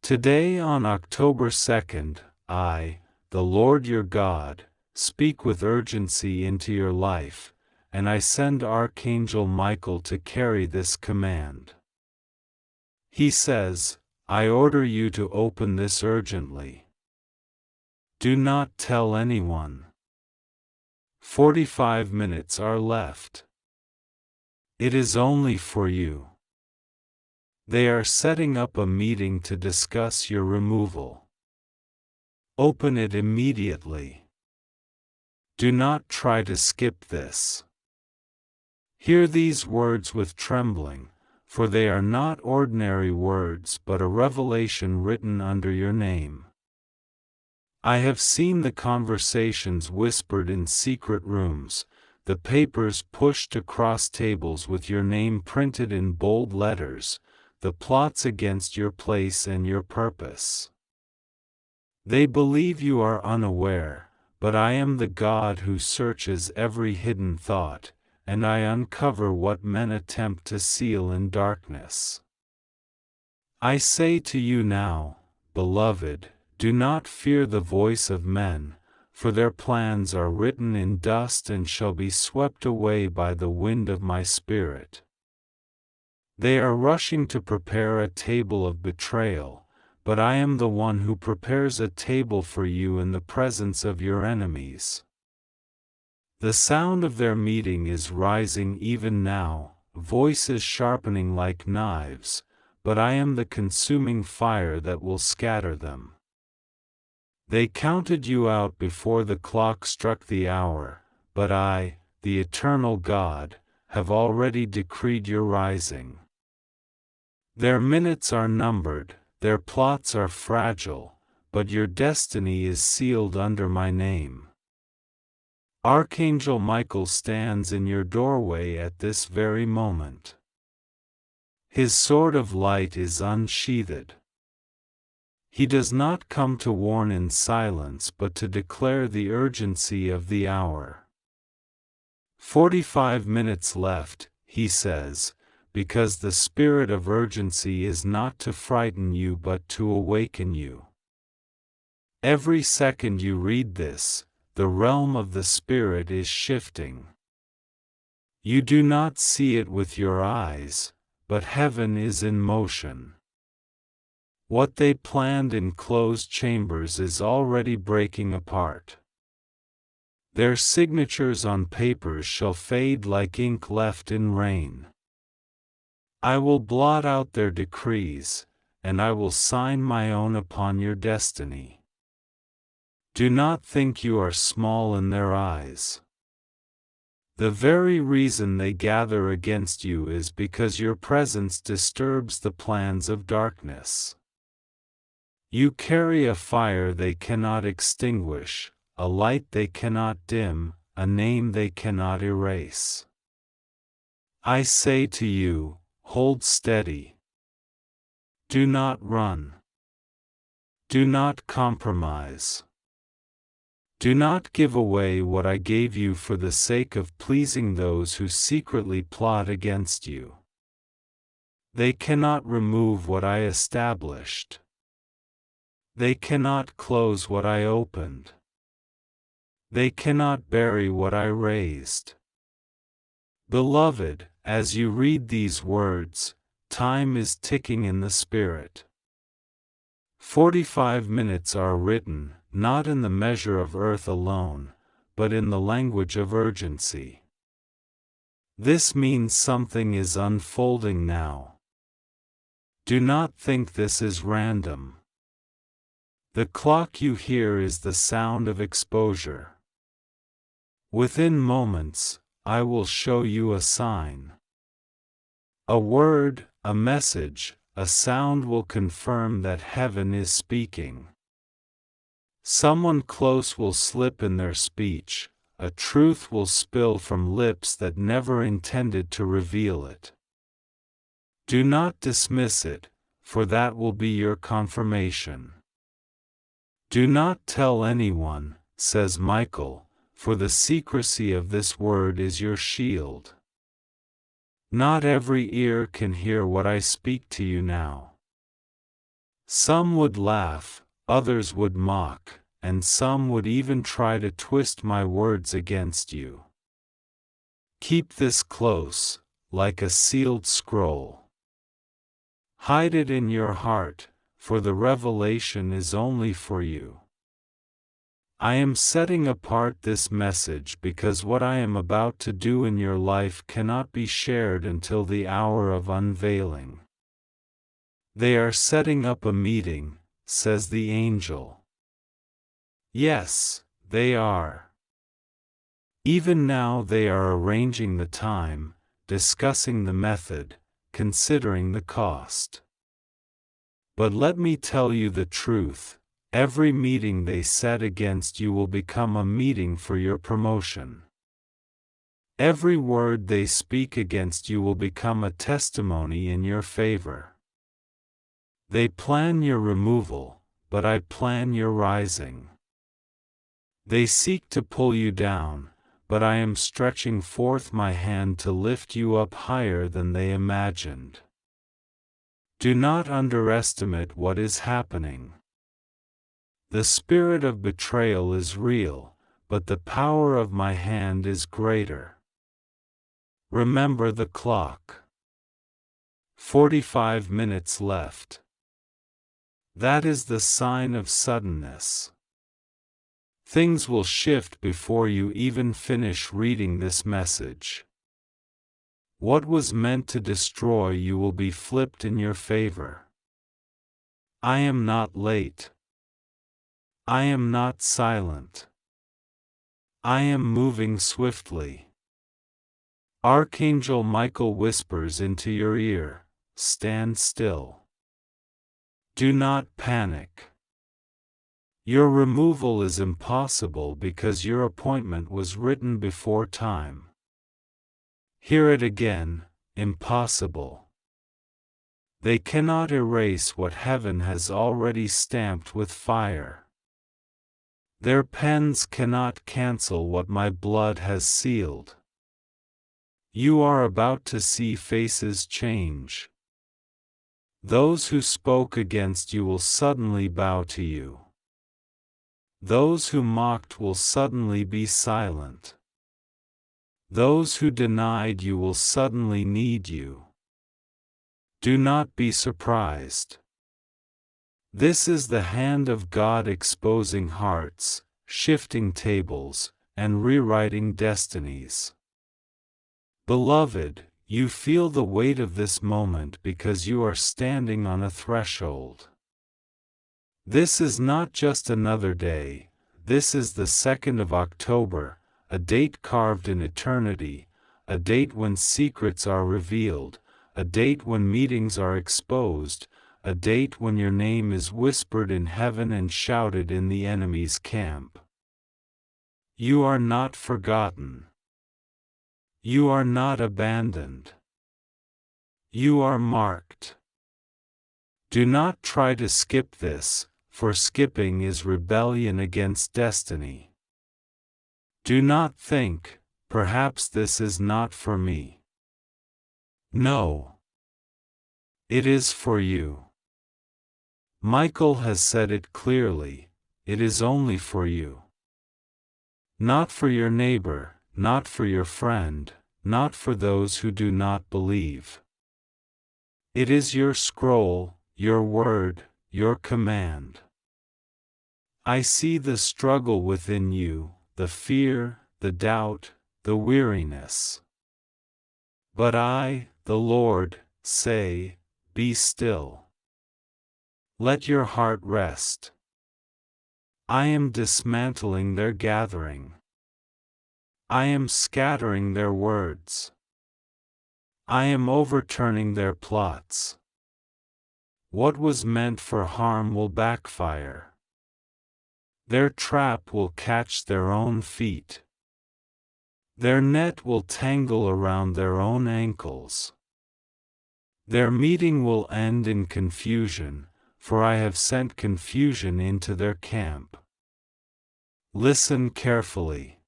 Today on October 2nd, I, the Lord your God, speak with urgency into your life, and I send Archangel Michael to carry this command. He says, I order you to open this urgently. Do not tell anyone. 45 minutes are left. It is only for you. They are setting up a meeting to discuss your removal. Open it immediately. Do not try to skip this. Hear these words with trembling, for they are not ordinary words but a revelation written under your name. I have seen the conversations whispered in secret rooms, the papers pushed across tables with your name printed in bold letters, the plots against your place and your purpose. They believe you are unaware, but I am the God who searches every hidden thought, and I uncover what men attempt to seal in darkness. I say to you now, beloved, do not fear the voice of men, for their plans are written in dust and shall be swept away by the wind of my spirit. They are rushing to prepare a table of betrayal, but I am the one who prepares a table for you in the presence of your enemies. The sound of their meeting is rising even now, voices sharpening like knives, but I am the consuming fire that will scatter them. They counted you out before the clock struck the hour, but I, the eternal God, have already decreed your rising. Their minutes are numbered, their plots are fragile, but your destiny is sealed under my name. Archangel Michael stands in your doorway at this very moment. His sword of light is unsheathed. He does not come to warn in silence but to declare the urgency of the hour. 45 minutes left, he says, because the spirit of urgency is not to frighten you but to awaken you. Every second you read this, the realm of the spirit is shifting. You do not see it with your eyes, but heaven is in motion. What they planned in closed chambers is already breaking apart. Their signatures on papers shall fade like ink left in rain. I will blot out their decrees, and I will sign my own upon your destiny. Do not think you are small in their eyes. The very reason they gather against you is because your presence disturbs the plans of darkness. You carry a fire they cannot extinguish, a light they cannot dim, a name they cannot erase. I say to you, hold steady. Do not run. Do not compromise. Do not give away what I gave you for the sake of pleasing those who secretly plot against you. They cannot remove what I established. They cannot close what I opened. They cannot bury what I raised. Beloved, as you read these words, time is ticking in the spirit. 45 minutes are written, not in the measure of earth alone, but in the language of urgency. This means something is unfolding now. Do not think this is random. The clock you hear is the sound of exposure. Within moments, I will show you a sign. A word, a message, a sound will confirm that heaven is speaking. Someone close will slip in their speech, a truth will spill from lips that never intended to reveal it. Do not dismiss it, for that will be your confirmation. Do not tell anyone, says Michael, for the secrecy of this word is your shield. Not every ear can hear what I speak to you now. Some would laugh, others would mock, and some would even try to twist my words against you. Keep this close, like a sealed scroll. Hide it in your heart, for the revelation is only for you. I am setting apart this message because what I am about to do in your life cannot be shared until the hour of unveiling. They are setting up a meeting, says the angel. Yes, they are. Even now they are arranging the time, discussing the method, considering the cost. But let me tell you the truth, every meeting they set against you will become a meeting for your promotion. Every word they speak against you will become a testimony in your favor. They plan your removal, but I plan your rising. They seek to pull you down, but I am stretching forth my hand to lift you up higher than they imagined. Do not underestimate what is happening. The spirit of betrayal is real, but the power of my hand is greater. Remember the clock. 45 minutes left. That is the sign of suddenness. Things will shift before you even finish reading this message. What was meant to destroy you will be flipped in your favor. I am not late. I am not silent. I am moving swiftly. Archangel Michael whispers into your ear, stand still. Do not panic. Your removal is impossible because your appointment was written before time. Hear it again, impossible. They cannot erase what heaven has already stamped with fire. Their pens cannot cancel what my blood has sealed. You are about to see faces change. Those who spoke against you will suddenly bow to you. Those who mocked will suddenly be silent. Those who denied you will suddenly need you. Do not be surprised. This is the hand of God exposing hearts, shifting tables, and rewriting destinies. Beloved, you feel the weight of this moment because you are standing on a threshold. This is not just another day, this is the 2nd of October, a date carved in eternity, a date when secrets are revealed, a date when meetings are exposed, a date when your name is whispered in heaven and shouted in the enemy's camp. You are not forgotten. You are not abandoned. You are marked. Do not try to skip this, for skipping is rebellion against destiny. Do not think, perhaps this is not for me. No. It is for you. Michael has said it clearly, it is only for you. Not for your neighbor, not for your friend, not for those who do not believe. It is your scroll, your word, your command. I see the struggle within you, the fear, the doubt, the weariness. But I, the Lord, say, be still. Let your heart rest. I am dismantling their gathering. I am scattering their words. I am overturning their plots. What was meant for harm will backfire. Their trap will catch their own feet. Their net will tangle around their own ankles. Their meeting will end in confusion, for I have sent confusion into their camp. Listen carefully.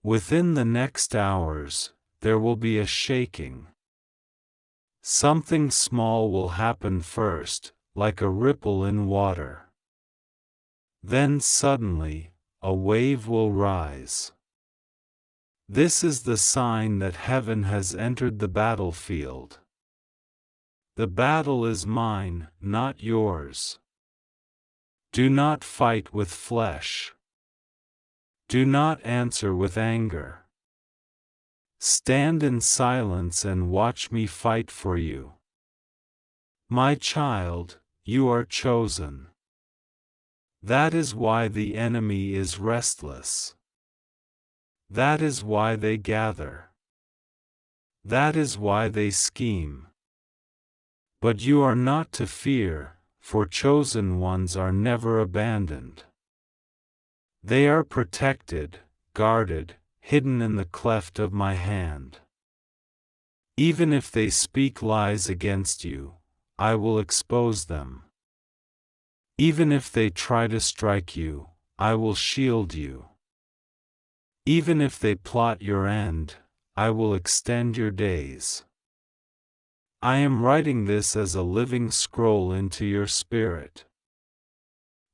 Within the next hours, there will be a shaking. Something small will happen first, like a ripple in water. Then suddenly, a wave will rise. This is the sign that heaven has entered the battlefield. The battle is mine, not yours. Do not fight with flesh. Do not answer with anger. Stand in silence and watch me fight for you. My child, you are chosen. That is why the enemy is restless. That is why they gather. That is why they scheme. But you are not to fear, for chosen ones are never abandoned. They are protected, guarded, hidden in the cleft of my hand. Even if they speak lies against you, I will expose them. Even if they try to strike you, I will shield you. Even if they plot your end, I will extend your days. I am writing this as a living scroll into your spirit.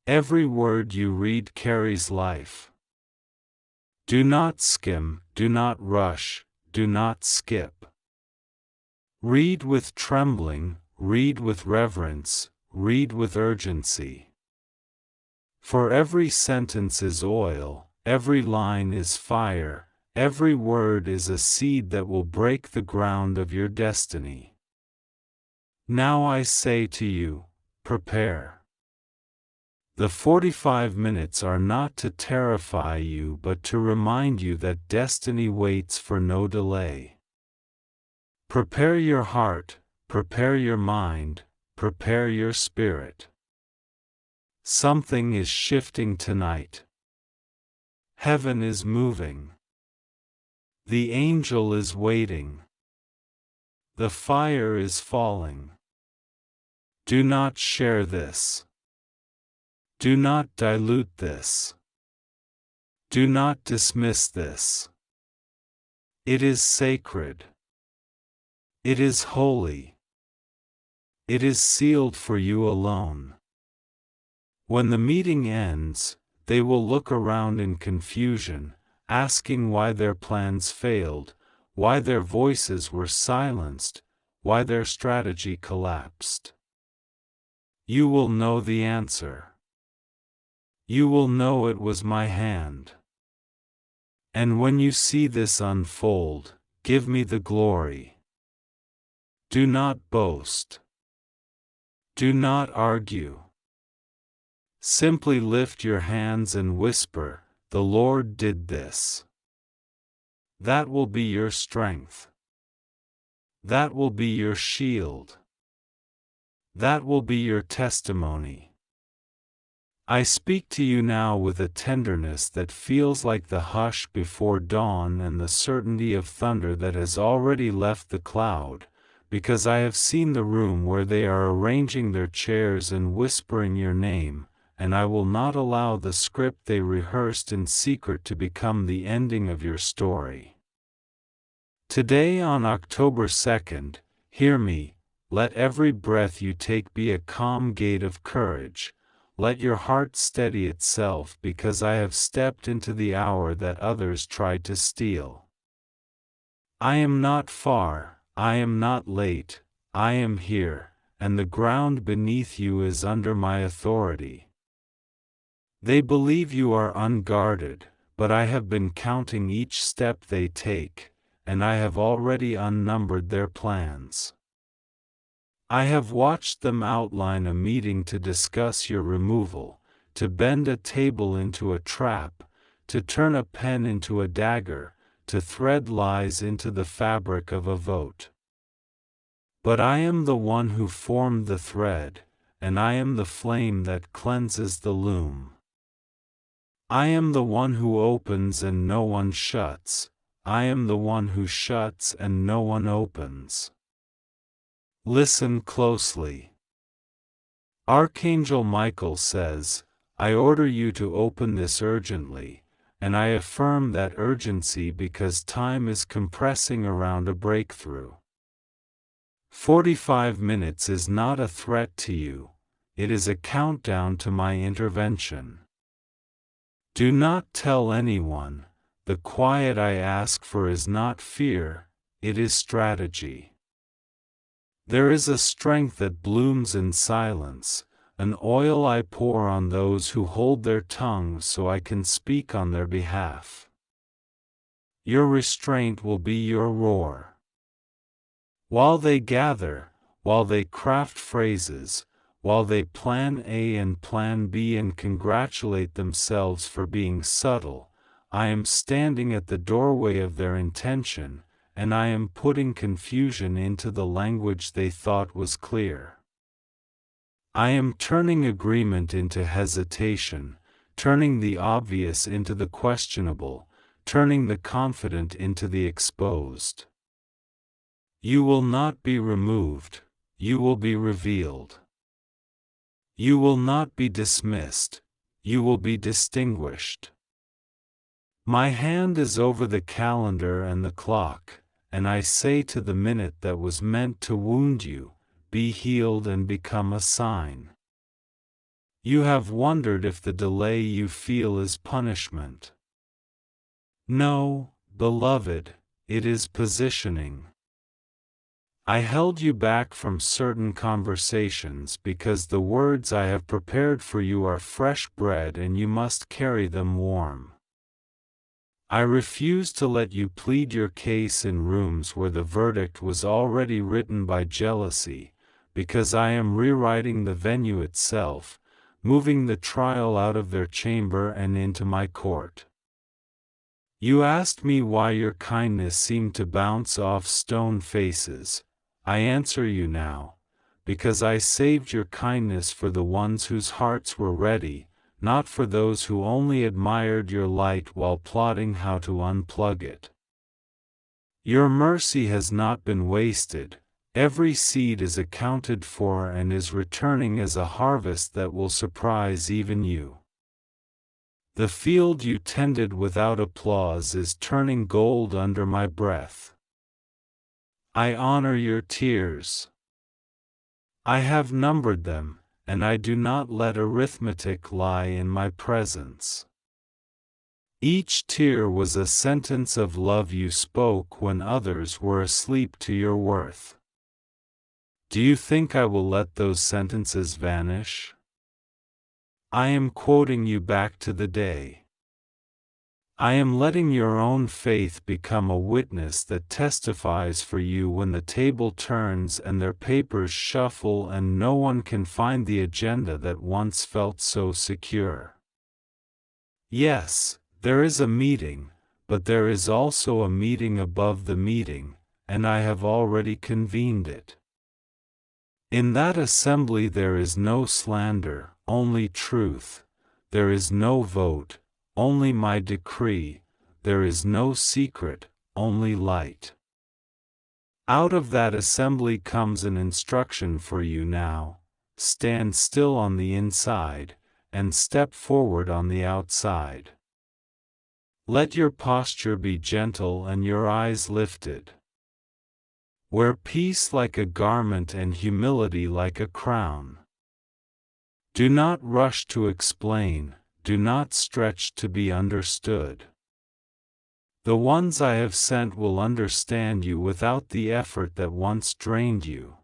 Every word you read carries life. Do not skim, do not rush, do not skip. Read with trembling, read with reverence, read with urgency. For every sentence is oil, every line is fire, every word is a seed that will break the ground of your destiny. Now I say to you, prepare. The 45 minutes are not to terrify you but to remind you that destiny waits for no delay. Prepare your heart, prepare your mind, prepare your spirit. Something is shifting tonight. Heaven is moving. The angel is waiting. The fire is falling. Do not share this. Do not dilute this. Do not dismiss this. It is sacred. It is holy. It is sealed for you alone. When the meeting ends, they will look around in confusion, asking why their plans failed, why their voices were silenced, why their strategy collapsed. You will know the answer. You will know it was my hand. And when you see this unfold, give me the glory. Do not boast. Do not argue. Simply lift your hands and whisper, "The Lord did this." That will be your strength. That will be your shield. That will be your testimony. I speak to you now with a tenderness that feels like the hush before dawn and the certainty of thunder that has already left the cloud, because I have seen the room where they are arranging their chairs and whispering your name, and I will not allow the script they rehearsed in secret to become the ending of your story. Today on October 2nd, hear me, let every breath you take be a calm gate of courage. Let your heart steady itself because I have stepped into the hour that others tried to steal. I am not far, I am not late, I am here, and the ground beneath you is under my authority. They believe you are unguarded, but I have been counting each step they take, and I have already unnumbered their plans. I have watched them outline a meeting to discuss your removal, to bend a table into a trap, to turn a pen into a dagger, to thread lies into the fabric of a vote. But I am the one who formed the thread, and I am the flame that cleanses the loom. I am the one who opens and no one shuts, I am the one who shuts and no one opens. Listen closely. Archangel Michael says, I order you to open this urgently, and I affirm that urgency because time is compressing around a breakthrough. 45 minutes is not a threat to you, it is a countdown to my intervention. Do not tell anyone, the quiet I ask for is not fear, it is strategy. There is a strength that blooms in silence, an oil I pour on those who hold their tongues so I can speak on their behalf. Your restraint will be your roar. While they gather, while they craft phrases, while they plan A and plan B and congratulate themselves for being subtle, I am standing at the doorway of their intention, and I am putting confusion into the language they thought was clear. I am turning agreement into hesitation, turning the obvious into the questionable, turning the confident into the exposed. You will not be removed, you will be revealed. You will not be dismissed, you will be distinguished. My hand is over the calendar and the clock, and I say to the minute that was meant to wound you, be healed and become a sign. You have wondered if the delay you feel is punishment. No, beloved, it is positioning. I held you back from certain conversations because the words I have prepared for you are fresh bread and you must carry them warm. I refuse to let you plead your case in rooms where the verdict was already written by jealousy, because I am rewriting the venue itself, moving the trial out of their chamber and into my court. You asked me why your kindness seemed to bounce off stone faces. I answer you now, because I saved your kindness for the ones whose hearts were ready, not for those who only admired your light while plotting how to unplug it. Your mercy has not been wasted, every seed is accounted for and is returning as a harvest that will surprise even you. The field you tended without applause is turning gold under my breath. I honor your tears. I have numbered them, and I do not let arithmetic lie in my presence. Each tear was a sentence of love you spoke when others were asleep to your worth. Do you think I will let those sentences vanish? I am quoting you back to the day. I am letting your own faith become a witness that testifies for you when the table turns and their papers shuffle and no one can find the agenda that once felt so secure. Yes, there is a meeting, but there is also a meeting above the meeting, and I have already convened it. In that assembly there is no slander, only truth. There is no vote, only my decree, there is no secret, only light. Out of that assembly comes an instruction for you now, stand still on the inside, and step forward on the outside. Let your posture be gentle and your eyes lifted. Wear peace like a garment and humility like a crown. Do not rush to explain, do not stretch to be understood. The ones I have sent will understand you without the effort that once drained you.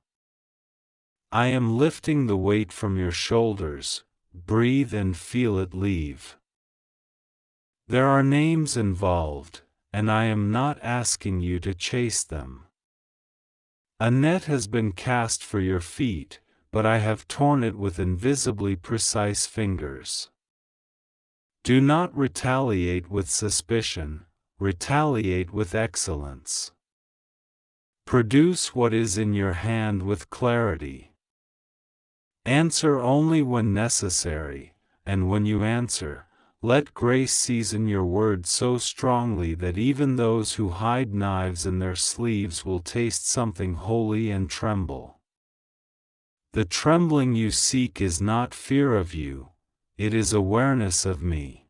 I am lifting the weight from your shoulders, breathe and feel it leave. There are names involved, and I am not asking you to chase them. A net has been cast for your feet, but I have torn it with invisibly precise fingers. Do not retaliate with suspicion, retaliate with excellence. Produce what is in your hand with clarity. Answer only when necessary, and when you answer, let grace season your words so strongly that even those who hide knives in their sleeves will taste something holy and tremble. The trembling you seek is not fear of you, it is awareness of me.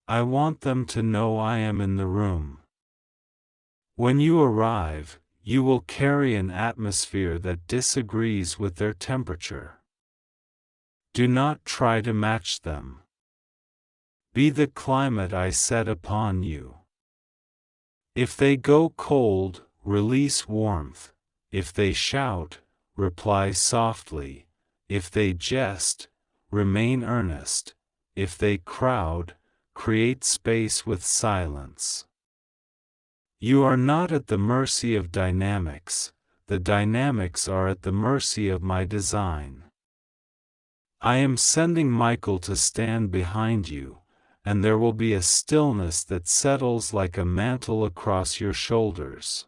I want them to know I am in the room. When you arrive, you will carry an atmosphere that disagrees with their temperature. Do not try to match them. Be the climate I set upon you. If they go cold, release warmth. If they shout, reply softly. If they jest, remain earnest. If they crowd, create space with silence. You are not at the mercy of dynamics. The dynamics are at the mercy of my design. I am sending Michael to stand behind you, and there will be a stillness that settles like a mantle across your shoulders.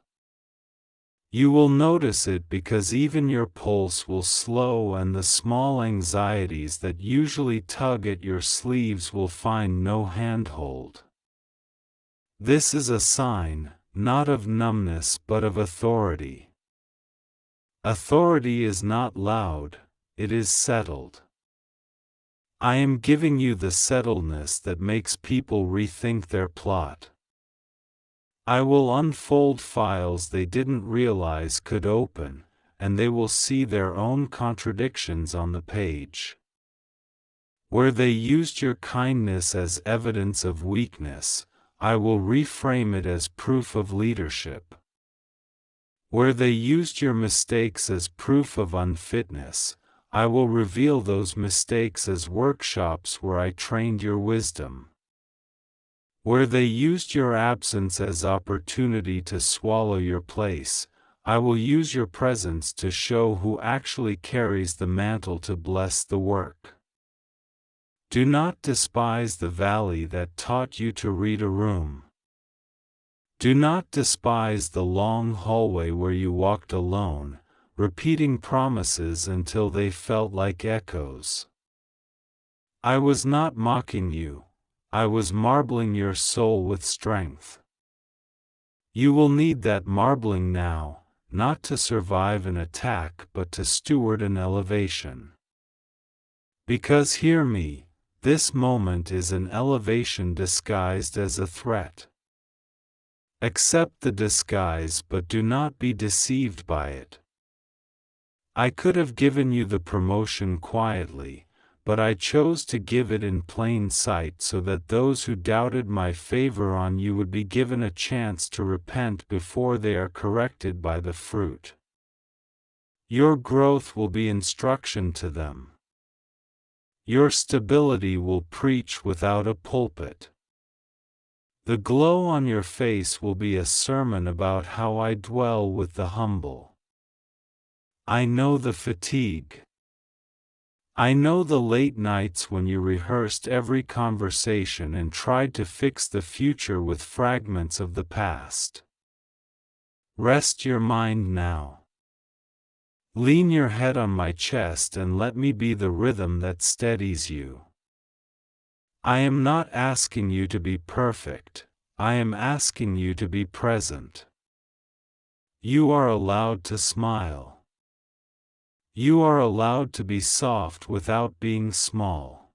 You will notice it because even your pulse will slow, and the small anxieties that usually tug at your sleeves will find no handhold. This is a sign, not of numbness but of authority. Authority is not loud, it is settled. I am giving you the settledness that makes people rethink their plot. I will unfold files they didn't realize could open, and they will see their own contradictions on the page. Where they used your kindness as evidence of weakness, I will reframe it as proof of leadership. Where they used your mistakes as proof of unfitness, I will reveal those mistakes as workshops where I trained your wisdom. Where they used your absence as opportunity to swallow your place, I will use your presence to show who actually carries the mantle to bless the work. Do not despise the valley that taught you to read a room. Do not despise the long hallway where you walked alone, repeating promises until they felt like echoes. I was not mocking you. I was marbling your soul with strength. You will need that marbling now, not to survive an attack but to steward an elevation. Because hear me, this moment is an elevation disguised as a threat. Accept the disguise but do not be deceived by it. I could have given you the promotion quietly, but I chose to give it in plain sight so that those who doubted my favor on you would be given a chance to repent before they are corrected by the fruit. Your growth will be instruction to them. Your stability will preach without a pulpit. The glow on your face will be a sermon about how I dwell with the humble. I know the fatigue. I know the late nights when you rehearsed every conversation and tried to fix the future with fragments of the past. Rest your mind now. Lean your head on my chest and let me be the rhythm that steadies you. I am not asking you to be perfect, I am asking you to be present. You are allowed to smile. You are allowed to be soft without being small.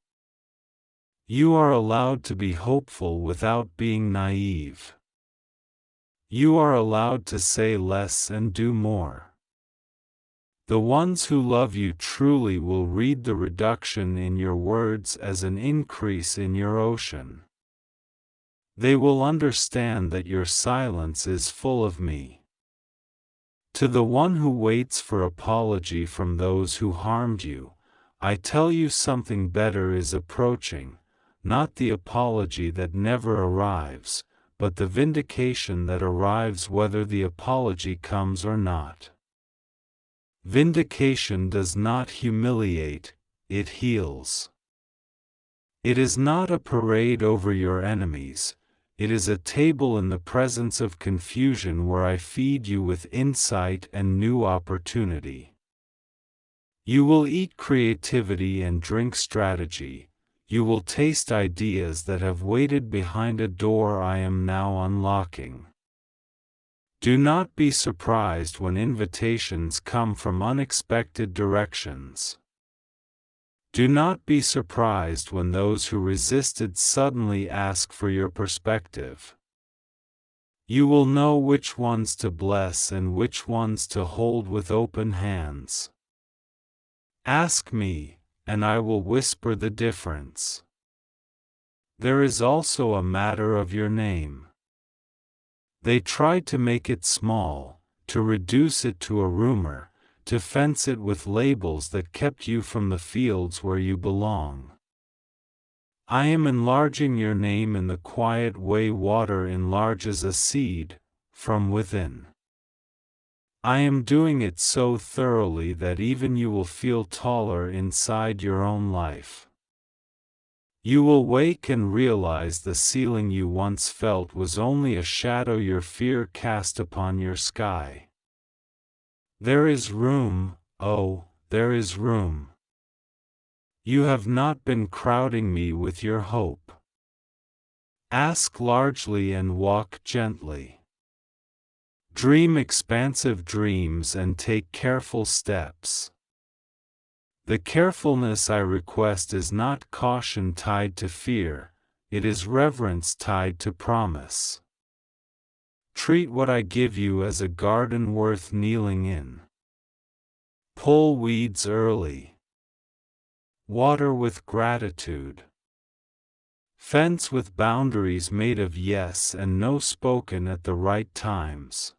You are allowed to be hopeful without being naive. You are allowed to say less and do more. The ones who love you truly will read the reduction in your words as an increase in your ocean. They will understand that your silence is full of me. To the one who waits for apology from those who harmed you, I tell you something better is approaching, not the apology that never arrives, but the vindication that arrives whether the apology comes or not. Vindication does not humiliate, it heals. It is not a parade over your enemies. It is a table in the presence of confusion where I feed you with insight and new opportunity. You will eat creativity and drink strategy. You will taste ideas that have waited behind a door I am now unlocking. Do not be surprised when invitations come from unexpected directions. Do not be surprised when those who resisted suddenly ask for your perspective. You will know which ones to bless and which ones to hold with open hands. Ask me, and I will whisper the difference. There is also a matter of your name. They tried to make it small, to reduce it to a rumor, to fence it with labels that kept you from the fields where you belong. I am enlarging your name in the quiet way water enlarges a seed, from within. I am doing it so thoroughly that even you will feel taller inside your own life. You will wake and realize the ceiling you once felt was only a shadow your fear cast upon your sky. There is room, oh, there is room. You have not been crowding me with your hope. Ask largely and walk gently. Dream expansive dreams and take careful steps. The carefulness I request is not caution tied to fear, it is reverence tied to promise. Treat what I give you as a garden worth kneeling in. Pull weeds early. Water with gratitude. Fence with boundaries made of yes and no spoken at the right times.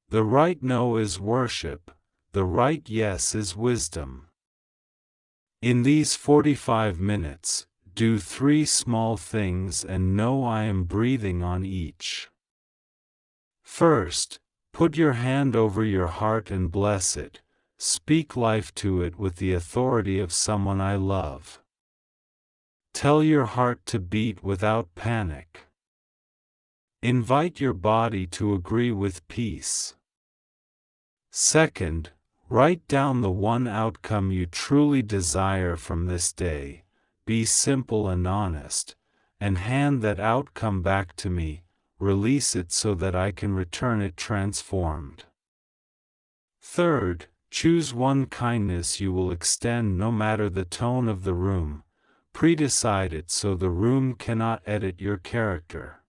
The right no is worship, the right yes is wisdom. In these 45 minutes, do 3 small things and know I am breathing on each. First, put your hand over your heart and bless it, speak life to it with the authority of someone I love. Tell your heart to beat without panic. Invite your body to agree with peace. Second, write down the one outcome you truly desire from this day, be simple and honest, and hand that outcome back to me, release it so that I can return it transformed. Third, choose one kindness you will extend no matter the tone of the room, pre-decide it so the room cannot edit your character.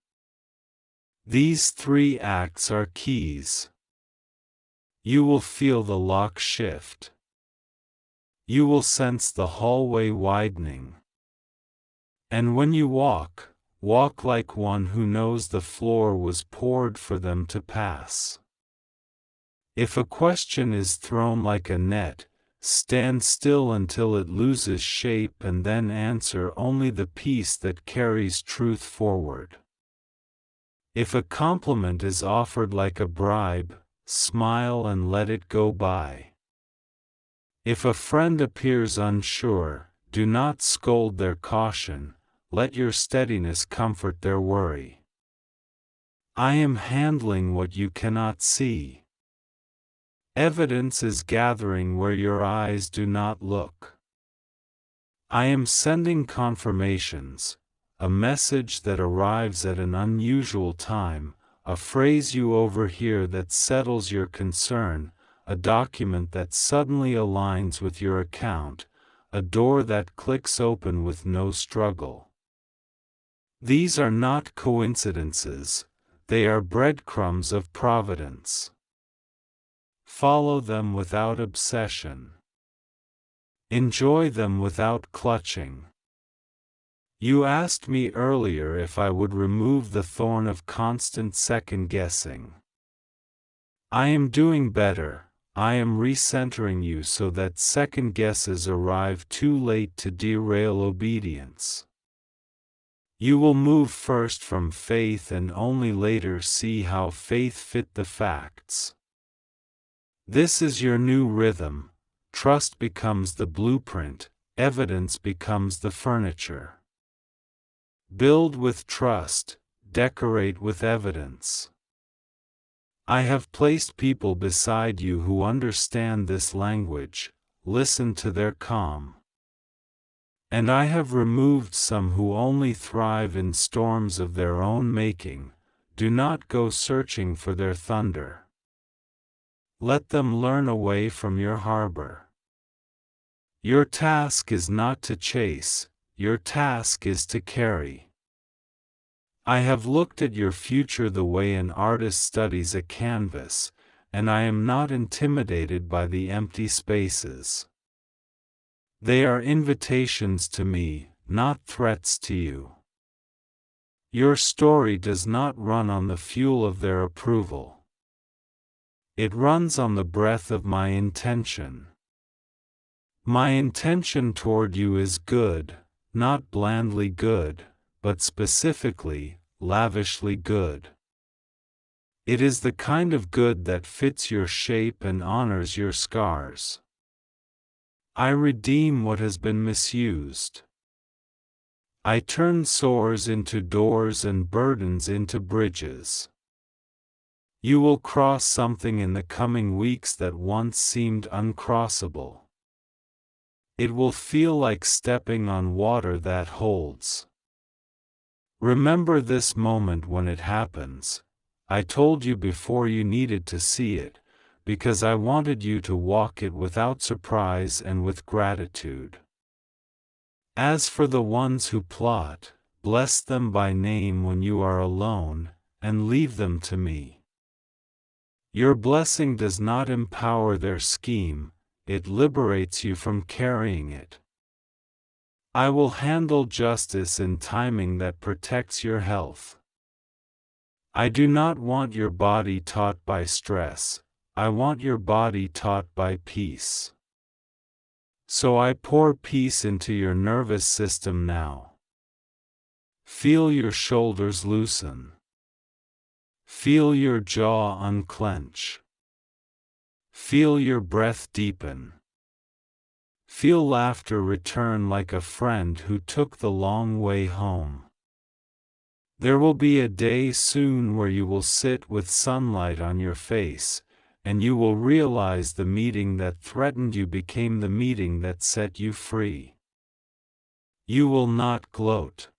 These 3 acts are keys. You will feel the lock shift. You will sense the hallway widening. And when you walk, walk like one who knows the floor was poured for them to pass. If a question is thrown like a net, stand still until it loses shape and then answer only the piece that carries truth forward. If a compliment is offered like a bribe, smile and let it go by. If a friend appears unsure, do not scold their caution, let your steadiness comfort their worry. I am handling what you cannot see. Evidence is gathering where your eyes do not look. I am sending confirmations, a message that arrives at an unusual time, a phrase you overhear that settles your concern, a document that suddenly aligns with your account, a door that clicks open with no struggle. These are not coincidences, they are breadcrumbs of providence. Follow them without obsession. Enjoy them without clutching. You asked me earlier if I would remove the thorn of constant second-guessing. I am doing better, I am recentering you so that second guesses arrive too late to derail obedience. You will move first from faith and only later see how faith fit the facts. This is your new rhythm, trust becomes the blueprint, evidence becomes the furniture. Build with trust, decorate with evidence. I have placed people beside you who understand this language, listen to their calm. And I have removed some who only thrive in storms of their own making, do not go searching for their thunder. Let them learn away from your harbor. Your task is not to chase, your task is to carry. I have looked at your future the way an artist studies a canvas, and I am not intimidated by the empty spaces. They are invitations to me, not threats to you. Your story does not run on the fuel of their approval. It runs on the breath of my intention. My intention toward you is good, not blandly good, but specifically, lavishly good. It is the kind of good that fits your shape and honors your scars. I redeem what has been misused. I turn sores into doors and burdens into bridges. You will cross something in the coming weeks that once seemed uncrossable. It will feel like stepping on water that holds. Remember this moment when it happens. I told you before you needed to see it, because I wanted you to walk it without surprise and with gratitude. As for the ones who plot, bless them by name when you are alone, and leave them to me. Your blessing does not empower their scheme, it liberates you from carrying it. I will handle justice in timing that protects your health. I do not want your body taught by stress, I want your body taught by peace. So I pour peace into your nervous system now. Feel your shoulders loosen. Feel your jaw unclench. Feel your breath deepen. Feel laughter return like a friend who took the long way home. There will be a day soon where you will sit with sunlight on your face, and you will realize the meeting that threatened you became the meeting that set you free. You will not gloat.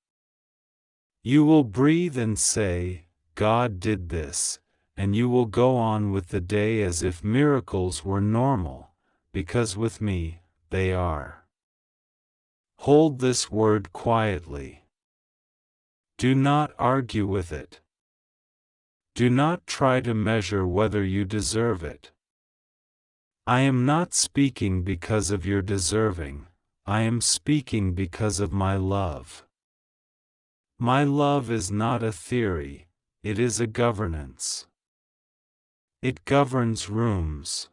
You will breathe and say, God did this, and you will go on with the day as if miracles were normal, because with me, they are. Hold this word quietly. Do not argue with it. Do not try to measure whether you deserve it. I am not speaking because of your deserving, I am speaking because of my love. My love is not a theory, it is a governance. It governs rooms.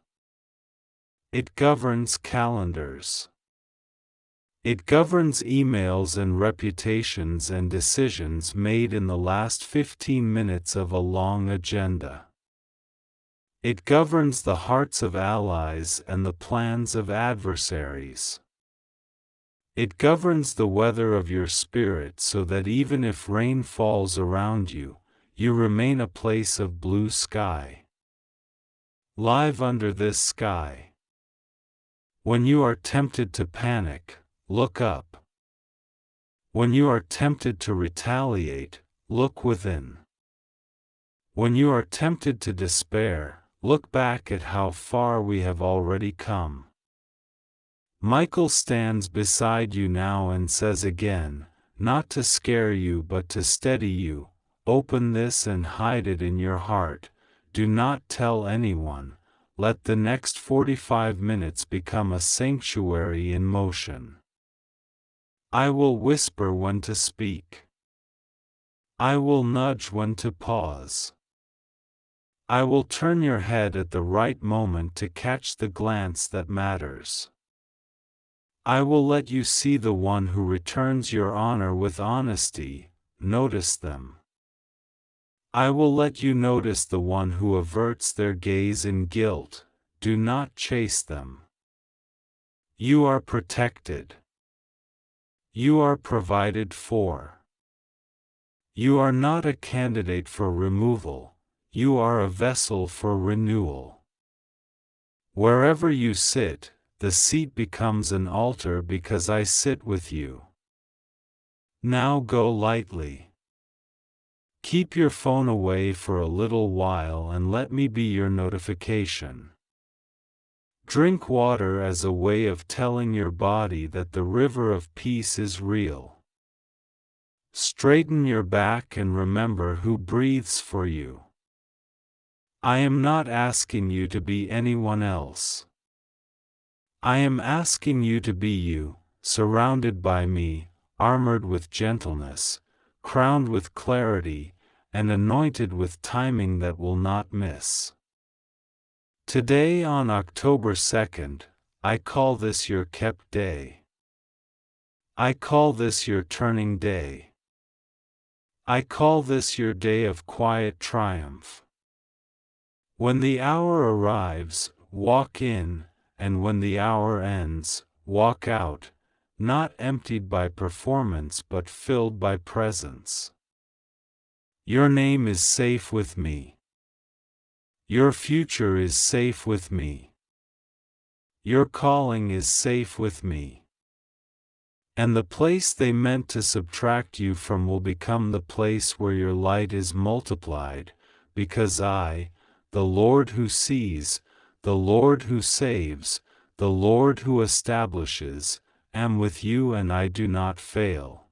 It governs calendars. It governs emails and reputations and decisions made in the last 15 minutes of a long agenda. It governs the hearts of allies and the plans of adversaries. It governs the weather of your spirit so that even if rain falls around you, you remain a place of blue sky. Live under this sky. When you are tempted to panic, look up. When you are tempted to retaliate, look within. When you are tempted to despair, look back at how far we have already come. Michael stands beside you now and says again, not to scare you but to steady you, open this and hide it in your heart, do not tell anyone, let the next 45 minutes become a sanctuary in motion. I will whisper when to speak. I will nudge when to pause. I will turn your head at the right moment to catch the glance that matters. I will let you see the one who returns your honor with honesty, notice them. I will let you notice the one who averts their gaze in guilt, do not chase them. You are protected. You are provided for. You are not a candidate for removal, you are a vessel for renewal. Wherever you sit, the seat becomes an altar because I sit with you. Now go lightly. Keep your phone away for a little while and let me be your notification. Drink water as a way of telling your body that the river of peace is real. Straighten your back and remember who breathes for you. I am not asking you to be anyone else. I am asking you to be you, surrounded by me, armored with gentleness, crowned with clarity, and anointed with timing that will not miss. Today on October 2nd, I call this your kept day. I call this your turning day. I call this your day of quiet triumph. When the hour arrives, walk in, and when the hour ends, walk out, not emptied by performance but filled by presence. Your name is safe with me. Your future is safe with me. Your calling is safe with me. And the place they meant to subtract you from will become the place where your light is multiplied, because I, the Lord who sees, the Lord who saves, the Lord who establishes, am with you and I do not fail.